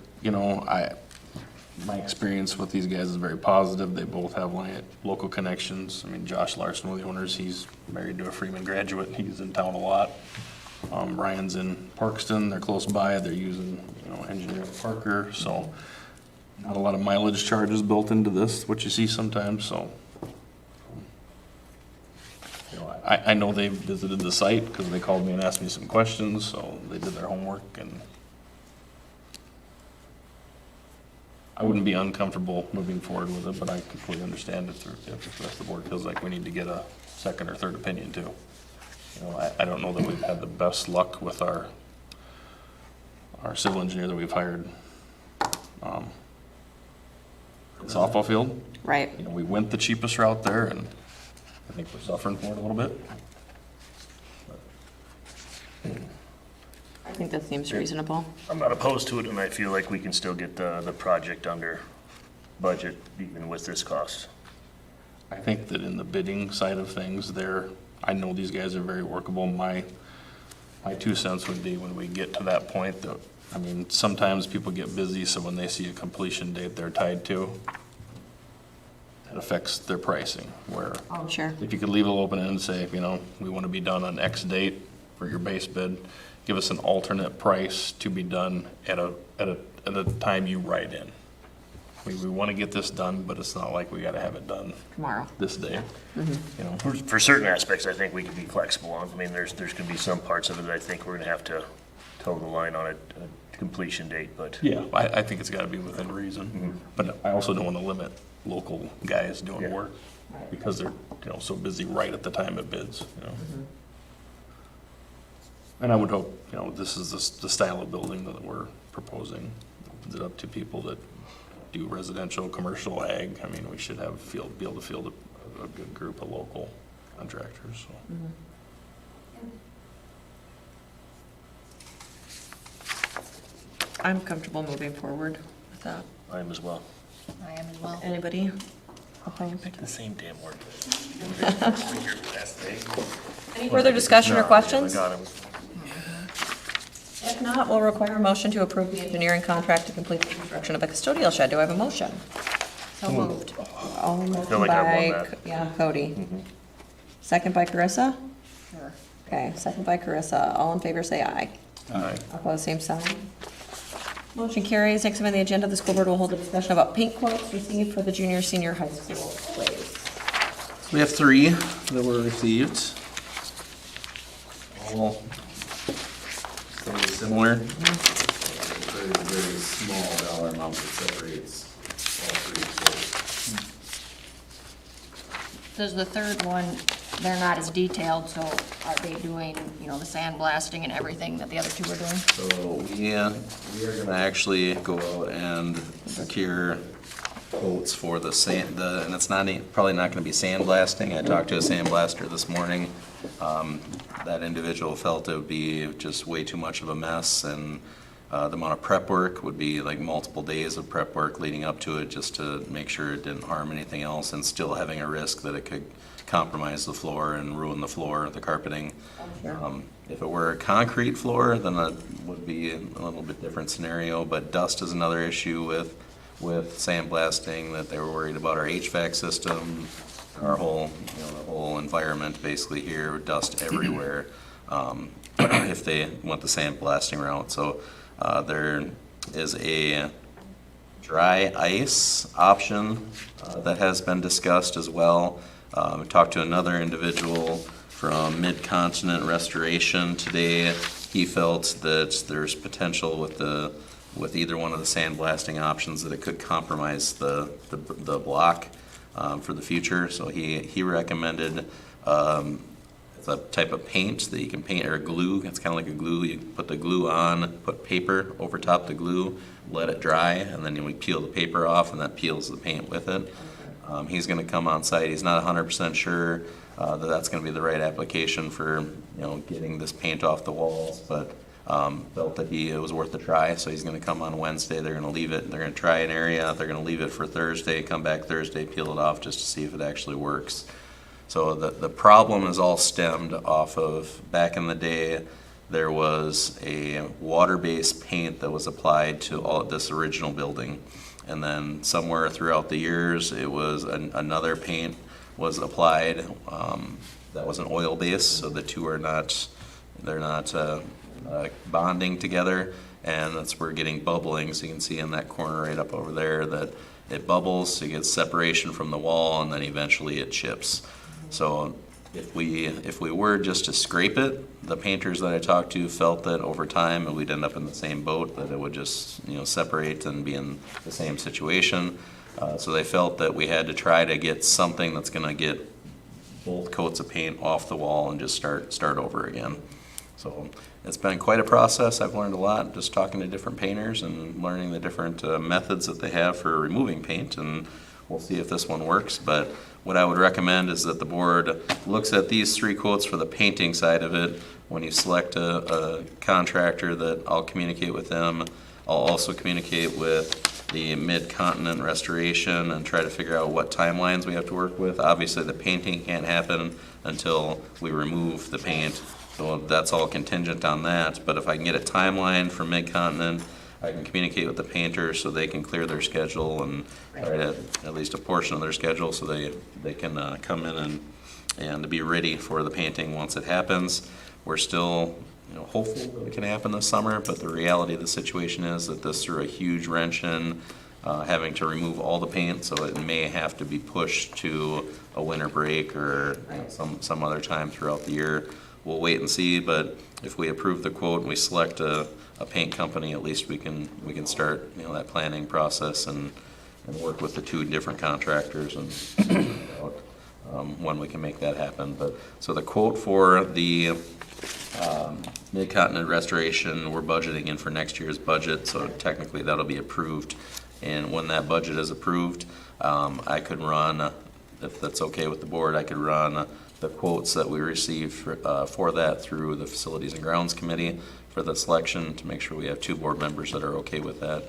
[SPEAKER 3] My experience with these guys is very positive. They both have local connections. I mean, Josh Larson, one of the owners, he's married to a Freeman graduate. He's in town a lot. Ryan's in Parkston. They're close by. They're using, engineer Parker, so not a lot of mileage charges built into this, what you see sometimes, so. I know they visited the site because they called me and asked me some questions, so they did their homework, and I wouldn't be uncomfortable moving forward with it, but I completely understand if the rest of the board feels like we need to get a second or third opinion too. I don't know that we've had the best luck with our civil engineer that we've hired. Softball field,
[SPEAKER 1] Right.
[SPEAKER 3] we went the cheapest route there, and I think we're suffering for it a little bit.
[SPEAKER 1] I think that seems reasonable.
[SPEAKER 6] I'm not opposed to it, and I feel like we can still get the project under budget even with this cost.
[SPEAKER 3] I think that in the bidding side of things there, I know these guys are very workable. My 2 cents would be when we get to that point that, I mean, sometimes people get busy, so when they see a completion date they're tied to, that affects their pricing, where
[SPEAKER 1] Oh, sure.
[SPEAKER 3] if you could leave it open and say, you know, we want to be done on X date for your base bid, give us an alternate price to be done at a time you write in. We want to get this done, but it's not like we got to have it done
[SPEAKER 1] Tomorrow.
[SPEAKER 3] this day. You know,
[SPEAKER 6] For certain aspects, I think we can be flexible on. I mean, there's gonna be some parts of it that I think we're gonna have to toe the line on a completion date, but.
[SPEAKER 3] yeah, I think it's got to be within reason, but I also don't want to limit local guys doing
[SPEAKER 6] Yeah.
[SPEAKER 3] work because they're, you know, so busy right at the time it bids, you know. And I would hope, you know, this is the style of building that we're proposing. Opens it up to people that do residential, commercial, ag. I mean, we should have be able to field a good group of local contractors, so.
[SPEAKER 1] I'm comfortable moving forward with that.
[SPEAKER 6] I am as well.
[SPEAKER 7] I am as well.
[SPEAKER 1] Anybody opposed?
[SPEAKER 6] The same damn word.
[SPEAKER 1] Any further discussion or questions?
[SPEAKER 6] God, it was-
[SPEAKER 1] If not, we'll require a motion to approve the engineering contract to complete the construction of a custodial shed. Do I have a motion?
[SPEAKER 7] So moved.
[SPEAKER 1] Motion
[SPEAKER 6] feel like I won
[SPEAKER 1] by,
[SPEAKER 6] that.
[SPEAKER 1] yeah, Cody. Second by Carissa?
[SPEAKER 7] Sure.
[SPEAKER 1] Okay, second by Carissa. All in favor, say aye.
[SPEAKER 3] Aye.
[SPEAKER 1] Opposed, same sign. Motion carries. Next item on the agenda, the school board will hold a discussion about paint quotes received for the junior, senior high school plays.
[SPEAKER 2] We have 3 that were received. All very similar. Very, very small dollar amount that separates all 3 quotes.
[SPEAKER 7] Does the third one, they're not as detailed, so are they doing, you know, the sandblasting and everything that the other two are doing?
[SPEAKER 2] So, yeah, we are gonna actually go out and secure quotes for the sand, and it's not, probably not gonna be sandblasting. I talked to a sandblaster this morning. That individual felt it would be just way too much of a mess, and the amount of prep work would be like multiple days of prep work leading up to it, just to make sure it didn't harm anything else, and still having a risk that it could compromise the floor and ruin the floor, the carpeting. If it were a concrete floor, then that would be a little bit different scenario, but dust is another issue with sandblasting, that they were worried about our HVAC system, our whole, you know, the whole environment basically here, dust everywhere, if they went the sandblasting route. So there is a dry ice option that has been discussed as well. We talked to another individual from Mid-Continent Restoration today. He felt that there's potential with either one of the sandblasting options that it could compromise the block for the future. So he recommended it's a type of paint that you can paint, or glue. It's kind of like a glue. You put the glue on, put paper over top the glue, let it dry, and then we peel the paper off, and that peels the paint with it. He's going to come on site. He's not 100% sure that that's going to be the right application for, you know, getting this paint off the walls, but felt that it was worth a try. So he's going to come on Wednesday. They're going to leave it. They're going to try an area. They're going to leave it for Thursday. Come back Thursday, peel it off just to see if it actually works. So the problem is all stemmed off of, back in the day, there was a water-based paint that was applied to all of this original building. And then somewhere throughout the years, it was another paint was applied that was an oil-based, so the two are not, they're not bonding together, and that's where we're getting bubbling. So you can see in that corner right up over there that it bubbles, so you get separation from the wall, and then eventually it chips. So if we were just to scrape it, the painters that I talked to felt that over time we'd end up in the same boat, that it would just, you know, separate and be in the same situation. So they felt that we had to try to get something that's going to get both coats of paint off the wall and just start over again. So it's been quite a process. I've learned a lot just talking to different painters and learning the different methods that they have for removing paint, and we'll see if this one works. But what I would recommend is that the board looks at these 3 quotes for the painting side of it. When you select a contractor, that I'll communicate with them. I'll also communicate with the Mid-Continent Restoration and try to figure out what timelines we have to work with. Obviously, the painting can't happen until we remove the paint, so that's all contingent on that. But if I can get a timeline from Mid-Continent, I can communicate with the painters so they can clear their schedule and try to, at least a portion of their schedule, so they can come in and be ready for the painting once it happens. We're still, hopeful that it can happen this summer, but the reality of the situation is that this threw a huge wrench in having to remove all the paint, so it may have to be pushed to a winter break or some other time throughout the year. We'll wait and see, but if we approve the quote and we select a paint company, at least we can start that planning process and work with the 2 different contractors and figure out when we can make that happen. But so the quote for the Mid-Continent Restoration, we're budgeting in for next year's budget, so technically that'll be approved. And when that budget is approved, I could run, if that's okay with the board, I could run the quotes that we received for that through the Facilities and Grounds Committee for the selection to make sure we have 2 board members that are okay with that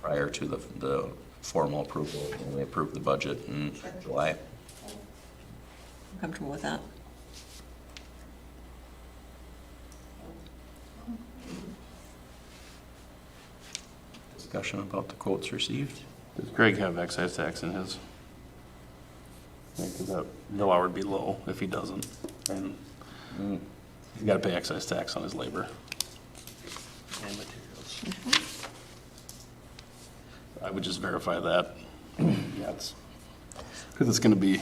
[SPEAKER 2] prior to the formal approval when we approve the budget in July.
[SPEAKER 1] I'm comfortable with that.
[SPEAKER 2] Discussion about the quotes received?
[SPEAKER 3] Does Greg have excise tax in his? Because that bill hour would be low if he doesn't, and he's got to pay excise tax on his labor and materials. I would just verify that. Yeah, because it's going to be,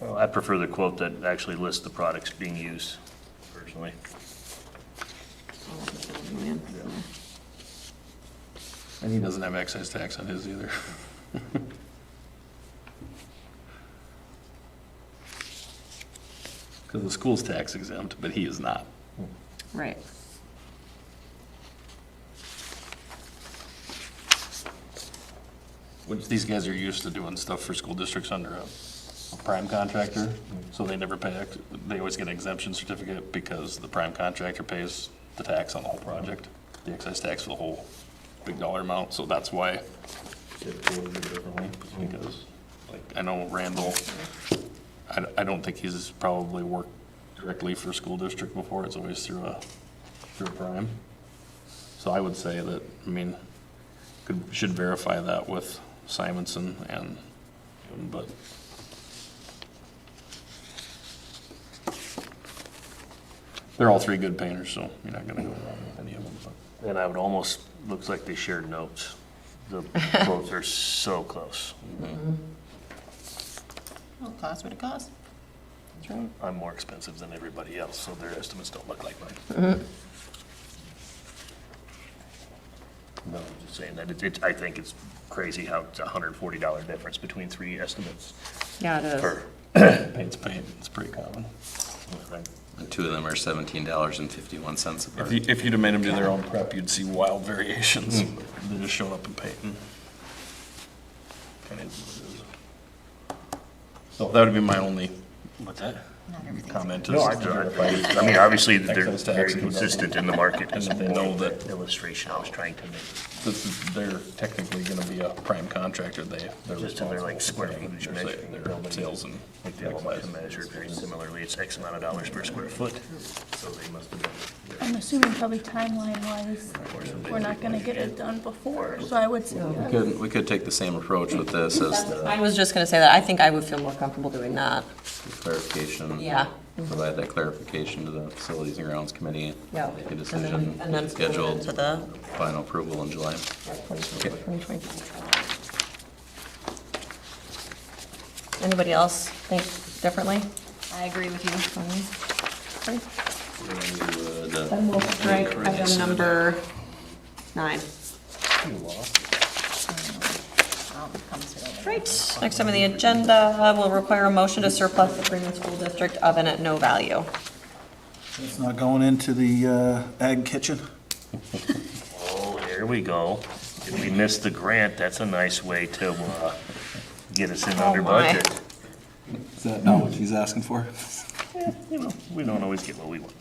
[SPEAKER 6] Well, I prefer the quote that actually lists the products being used, personally.
[SPEAKER 3] and he doesn't have excise tax on his either. Because the school's tax exempt, but he is not.
[SPEAKER 1] Right.
[SPEAKER 3] Which these guys are used to doing stuff for school districts under a prime contractor, so they never pay, they always get an exemption certificate because the prime contractor pays the tax on the whole project, the excise tax for the whole big dollar amount, so that's why it goes differently, because, like, I know Randall, I don't think he's probably worked directly for a school district before, it's always through a prime. So I would say that, should verify that with Simonson and, but they're all 3 good painters, so you're not gonna go wrong with any of them. But
[SPEAKER 6] And I would almost, looks like they shared notes. The quotes are so close.
[SPEAKER 7] It'll cost what it costs.
[SPEAKER 1] That's right.
[SPEAKER 6] I'm more expensive than everybody else, so their estimates don't look like mine. No, I'm just saying that I think it's crazy how it's a $140 difference between 3 estimates.
[SPEAKER 1] Yeah, it is.
[SPEAKER 6] For
[SPEAKER 3] paint's paint, it's pretty common.
[SPEAKER 2] And 2 of them are $17.51 a part.
[SPEAKER 3] If you'd have made them do their own prep, you'd see wild variations. They just showed up in painting. So that would be my only
[SPEAKER 6] What's that?
[SPEAKER 7] Not everything's.
[SPEAKER 3] comment.
[SPEAKER 6] No, obviously, they're
[SPEAKER 3] Excise tax
[SPEAKER 6] very
[SPEAKER 3] and
[SPEAKER 6] consistent in the market.
[SPEAKER 3] And then they know that
[SPEAKER 6] Illustration I was trying to make.
[SPEAKER 3] they're technically gonna be a prime contractor, they're
[SPEAKER 6] Just in their like square
[SPEAKER 3] responsible for
[SPEAKER 6] footage
[SPEAKER 3] paying
[SPEAKER 6] measuring.
[SPEAKER 3] their sales and.
[SPEAKER 6] Like they all have to measure very similarly, it's X amount of dollars per square foot, so they must have been.
[SPEAKER 4] I'm assuming probably timeline-wise, we're not gonna get it done before, so I would say,
[SPEAKER 2] We could take the same approach with this as
[SPEAKER 1] I
[SPEAKER 2] the
[SPEAKER 1] was just gonna say that, I think I would feel more comfortable doing that.
[SPEAKER 2] clarification.
[SPEAKER 1] Yeah.
[SPEAKER 2] Provide that clarification to the Facilities and Grounds Committee.
[SPEAKER 1] Yeah.
[SPEAKER 2] Make a
[SPEAKER 1] And
[SPEAKER 2] decision,
[SPEAKER 1] then
[SPEAKER 2] scheduled
[SPEAKER 1] to the
[SPEAKER 2] final approval in July.
[SPEAKER 1] 2020. Anybody else think differently?
[SPEAKER 7] I agree with you.
[SPEAKER 1] Then we'll strike item number 9. Right, next item on the agenda will require a motion to surplus the Freeman School District oven at no value.
[SPEAKER 5] It's not going into the ag kitchen?
[SPEAKER 6] Oh, here we go. If we miss the grant, that's a nice way to, get us in
[SPEAKER 1] Oh,
[SPEAKER 6] under
[SPEAKER 1] my.
[SPEAKER 6] budget.
[SPEAKER 5] Is that not what she's asking for?
[SPEAKER 6] You know, we don't always get what we want.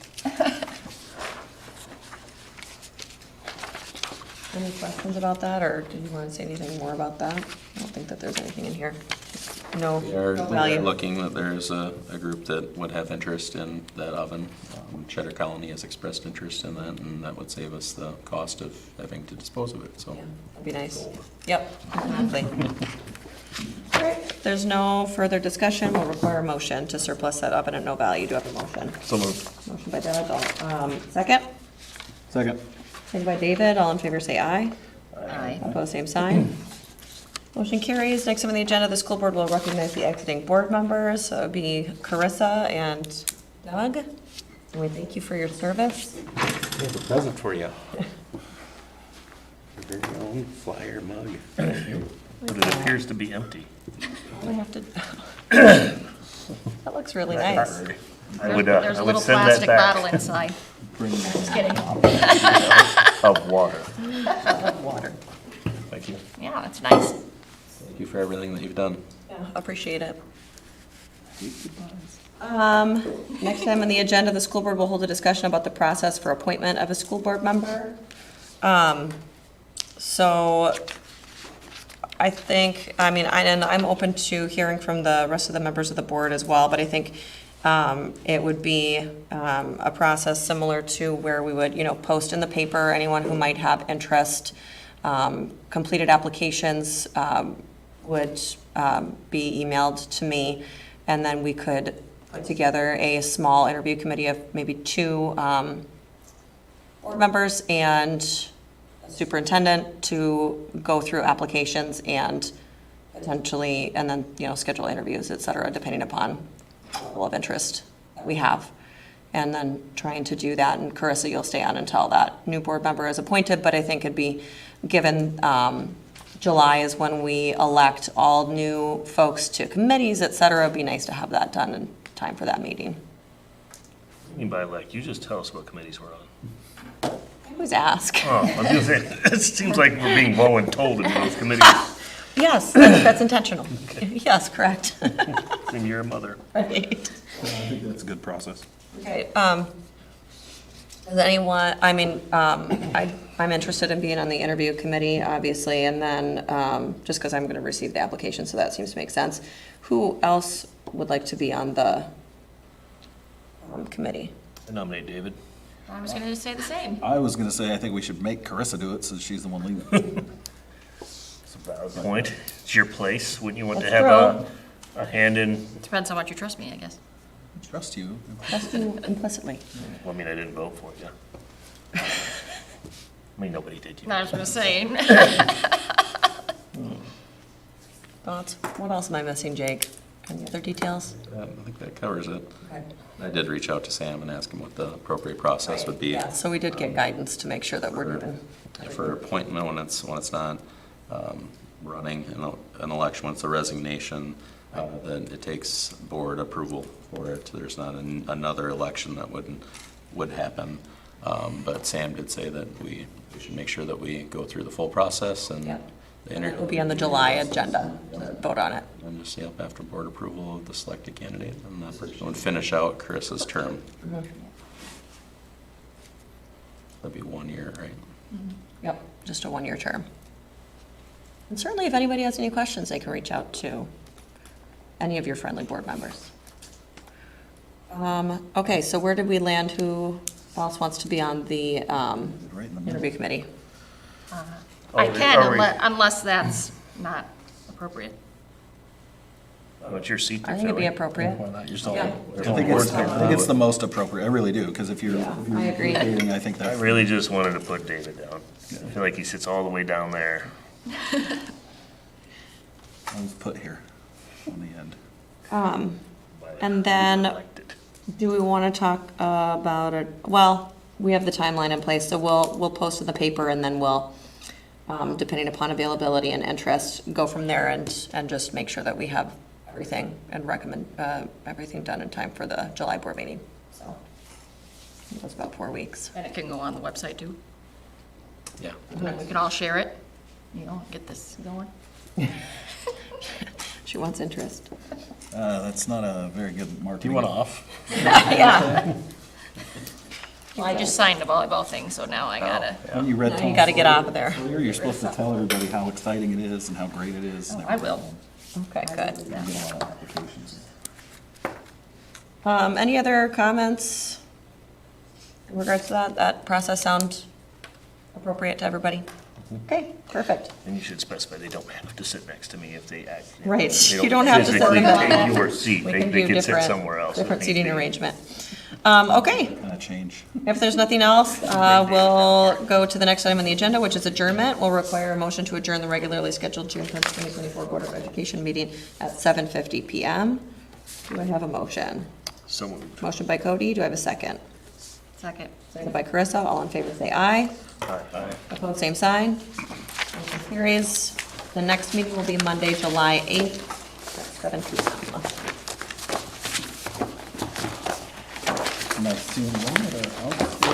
[SPEAKER 1] Any questions about that, or did you want to say anything more about that? I don't think that there's anything in here. No
[SPEAKER 2] We are
[SPEAKER 1] value.
[SPEAKER 2] looking that there's a group that would have interest in that oven. Cheddar Colony has expressed interest in that, and that would save us the cost of having to dispose of it, so.
[SPEAKER 1] Yeah, that'd be nice. Yep, exactly. All right, if there's no further discussion, we'll require a motion to surplus that oven at no value. Do I have a motion?
[SPEAKER 3] So moved.
[SPEAKER 1] Motion by Doug, second.
[SPEAKER 5] Second.
[SPEAKER 1] Second by David, all in favor say aye.
[SPEAKER 7] Aye.
[SPEAKER 1] Opposed, same sign. Motion carries. Next on the agenda, the school board will recognize the exiting board members. So it would be Carissa and Doug. And we thank you for your service.
[SPEAKER 2] We have a present for you. Your very own flyer mug.
[SPEAKER 6] But it appears to be empty.
[SPEAKER 1] We have to. That looks really nice.
[SPEAKER 6] I would
[SPEAKER 7] There's a little
[SPEAKER 6] send that
[SPEAKER 7] plastic
[SPEAKER 6] back.
[SPEAKER 7] bottle inside. Just kidding.
[SPEAKER 6] Of water.
[SPEAKER 1] Water.
[SPEAKER 2] Thank you.
[SPEAKER 7] Yeah, it's nice.
[SPEAKER 2] Thank you for everything that you've done.
[SPEAKER 1] Yeah, appreciate it. Next time on the agenda, the school board will hold a discussion about the process for appointment of a school board member. So I think, and I'm open to hearing from the rest of the members of the board as well, but I think it would be a process similar to where we would, post in the paper, anyone who might have interest. Completed applications would be emailed to me, and then we could put together a small interview committee of maybe 2 board members and a superintendent to go through applications and potentially, and then, schedule interviews, et cetera, depending upon the level of interest that we have. And then trying to do that, and Carissa, you'll stay on until that new board member is appointed, but I think it'd be, given July is when we elect all new folks to committees, et cetera, it'd be nice to have that done in time for that meeting.
[SPEAKER 6] I mean, by you just tell us what committees we're on.
[SPEAKER 1] I always ask.
[SPEAKER 6] Oh, I was gonna say, it seems like we're being voluntold to do those committees.
[SPEAKER 1] Yes, that's intentional. Yes, correct.
[SPEAKER 6] And you're a mother.
[SPEAKER 1] Right.
[SPEAKER 5] I think that's a good process.
[SPEAKER 1] Okay, does anyone, I'm interested in being on the interview committee, obviously, and then, just because I'm gonna receive the application, so that seems to make sense. Who else would like to be on the committee?
[SPEAKER 6] I nominate David.
[SPEAKER 7] I was gonna say the same.
[SPEAKER 5] I was gonna say, I think we should make Carissa do it since she's the one leaving.
[SPEAKER 6] It's a valid point. It's your place. Wouldn't you want to
[SPEAKER 1] That's
[SPEAKER 6] have a hand in?
[SPEAKER 7] Depends how much you trust me, I guess.
[SPEAKER 5] Trust you.
[SPEAKER 1] Trust you implicitly.
[SPEAKER 6] Well, I mean, I didn't vote for you. I mean, nobody did. You.
[SPEAKER 7] I was gonna say.
[SPEAKER 1] Thoughts? What else am I missing, Jake? Any other details?
[SPEAKER 2] I think that covers it. I did reach out to Sam and ask him what the appropriate process would be.
[SPEAKER 1] Yeah, so we did get guidance to make sure that we're even.
[SPEAKER 2] For appointment when it's not running an election, when it's a resignation, then it takes board approval for it. There's not another election that would happen. But Sam did say that we should make sure that we go through the full process and
[SPEAKER 1] Yeah.
[SPEAKER 2] the
[SPEAKER 1] It will be on the July agenda, to vote on it.
[SPEAKER 2] And just, after board approval of the selected candidate, and that person would finish out Carissa's term. That'd be 1 year, right?
[SPEAKER 1] Yep, just a 1-year term. And certainly, if anybody has any questions, they can reach out to any of your friendly board members. Okay, so where did we land? Who else wants to be on the
[SPEAKER 5] Right in the middle.
[SPEAKER 1] interview committee?
[SPEAKER 7] I
[SPEAKER 6] Are
[SPEAKER 7] can,
[SPEAKER 6] we-
[SPEAKER 7] unless that's not appropriate.
[SPEAKER 6] What's your seat
[SPEAKER 1] I
[SPEAKER 6] there,
[SPEAKER 1] think it'd be
[SPEAKER 6] Philly?
[SPEAKER 1] appropriate.
[SPEAKER 3] Why not? Just all.
[SPEAKER 1] Yeah.
[SPEAKER 5] I think it's the most appropriate, I really do, because if you're
[SPEAKER 1] Yeah, I agree.
[SPEAKER 5] rotating, I think
[SPEAKER 6] I
[SPEAKER 5] that's.
[SPEAKER 6] really just wanted to put David down. I feel like he sits all the way down there.
[SPEAKER 5] I was put here on the end.
[SPEAKER 1] And then,
[SPEAKER 6] Elected.
[SPEAKER 1] do we want to talk about it? Well, we have the timeline in place, so we'll post in the paper, and then we'll, depending upon availability and interest, go from there and just make sure that we have everything and recommend everything done in time for the July board meeting. So that's about 4 weeks.
[SPEAKER 7] And it can go on the website too.
[SPEAKER 2] Yeah.
[SPEAKER 7] We can all share it. you know, get this going.
[SPEAKER 1] She wants interest.
[SPEAKER 5] That's not a very good
[SPEAKER 3] Do
[SPEAKER 5] marketing.
[SPEAKER 3] you want off?
[SPEAKER 1] Yeah.
[SPEAKER 7] Well, I just signed the volleyball thing, so now I gotta,
[SPEAKER 5] When you read
[SPEAKER 1] Now you
[SPEAKER 5] Tom's
[SPEAKER 1] gotta get off of there.
[SPEAKER 5] earlier, you're supposed to tell everybody how exciting it is and how great it is. and
[SPEAKER 7] I will.
[SPEAKER 1] Okay, good.
[SPEAKER 5] You get a lot of applications.
[SPEAKER 1] Any other comments in regards to that? That process sound appropriate to everybody? Okay, perfect.
[SPEAKER 6] And you should specify they don't have to sit next to me if they act.
[SPEAKER 1] Right,
[SPEAKER 6] they
[SPEAKER 1] you don't have to sit
[SPEAKER 6] physically
[SPEAKER 1] next to
[SPEAKER 6] take
[SPEAKER 1] me.
[SPEAKER 6] your seat,
[SPEAKER 1] We
[SPEAKER 6] they
[SPEAKER 1] can
[SPEAKER 6] they
[SPEAKER 1] do
[SPEAKER 6] can sit
[SPEAKER 1] different,
[SPEAKER 6] somewhere else. if
[SPEAKER 1] different
[SPEAKER 6] need
[SPEAKER 1] seating
[SPEAKER 6] be.
[SPEAKER 1] arrangement. Okay,
[SPEAKER 5] Kind of change.
[SPEAKER 1] if there's nothing else, we'll go to the next item on the agenda, which is adjournment. We'll require a motion to adjourn the regularly scheduled June 10th, 2024 Board of Education meeting at 7:50 PM. Do I have a motion?
[SPEAKER 6] So moved.
[SPEAKER 1] Motion by Cody, do I have a second?
[SPEAKER 7] second.
[SPEAKER 1] Second by Carissa, all in favor say aye.
[SPEAKER 6] Aye.
[SPEAKER 1] Opposed, same sign. Motion carries. The next meeting will be Monday, July 8th, at 7 PM.
[SPEAKER 5] Am I seeing one or out?